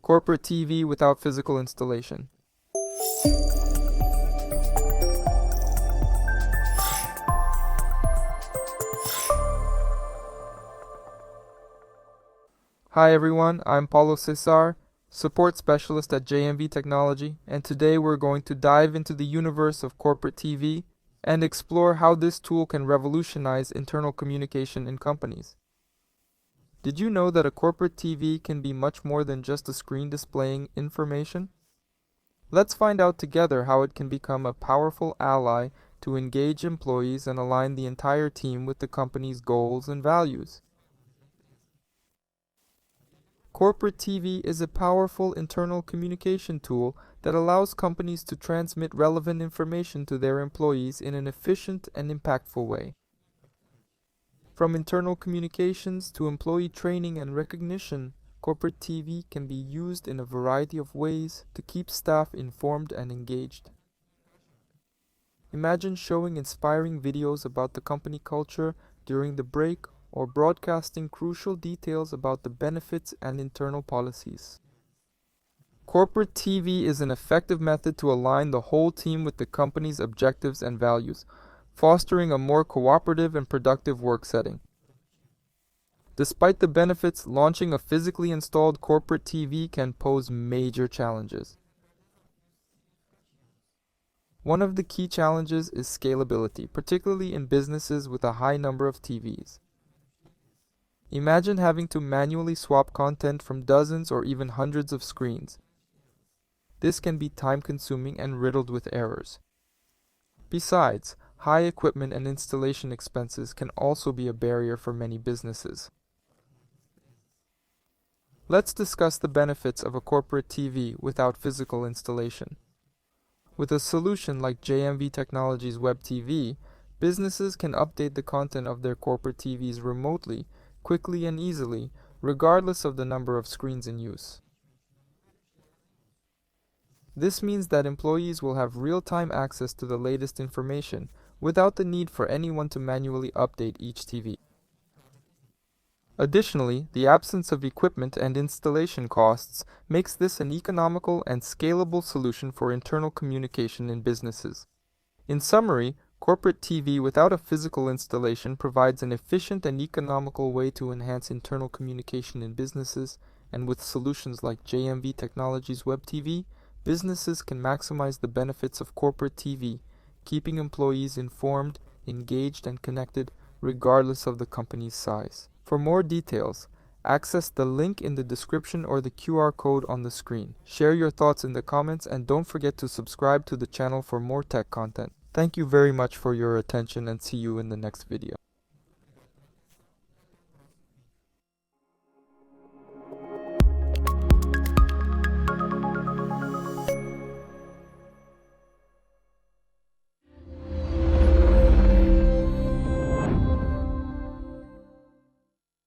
Corporate TV without physical installation. Hi everyone, I'm Paulo Cesar, support specialist at JMV Technology, and today we're going to dive into the universe of corporate TV and explore how this tool can revolutionize internal communication in companies. Did you know that a corporate TV can be much more than just a screen displaying information? Let's find out together how it can become a powerful ally to engage employees and align the entire team with the company's goals and values. Corporate TV is a powerful internal communication tool that allows companies to transmit relevant information to their employees in an efficient and impactful way. From internal communications to employee training and recognition, corporate TV can be used in a variety of ways to keep staff informed and engaged. Imagine showing inspiring videos about the company culture during the break or broadcasting crucial details about the benefits and internal policies. Corporate TV is an effective method to align the whole team with the company's objectives and values, fostering a more cooperative and productive work setting. Despite the benefits, launching a physically installed corporate TV can pose major challenges. One of the key challenges is scalability, particularly in businesses with a high number of TVs. Imagine having to manually swap content from dozens or even hundreds of screens. This can be time-consuming and riddled with errors. Besides, high equipment and installation expenses can also be a barrier for many businesses. Let's discuss the benefits of a corporate TV without physical installation. With a solution like JMV Technology's Web TV, businesses can update the content of their corporate TVs remotely, quickly and easily, regardless of the number of screens in use. This means that employees will have real-time access to the latest information without the need for anyone to manually update each TV. Additionally, the absence of equipment and installation costs makes this an economical and scalable solution for internal communication in businesses. In summary, corporate TV without a physical installation provides an efficient and economical way to enhance internal communication in businesses, and with solutions like JMV Technology's Web TV, businesses can maximize the benefits of corporate TV, keeping employees informed, engaged, and connected regardless of the company's size. For more details, access the link in the description or the QR code on the screen. Share your thoughts in the comments and don't forget to subscribe to the channel for more tech content. Thank you very much for your attention and see you in the next video.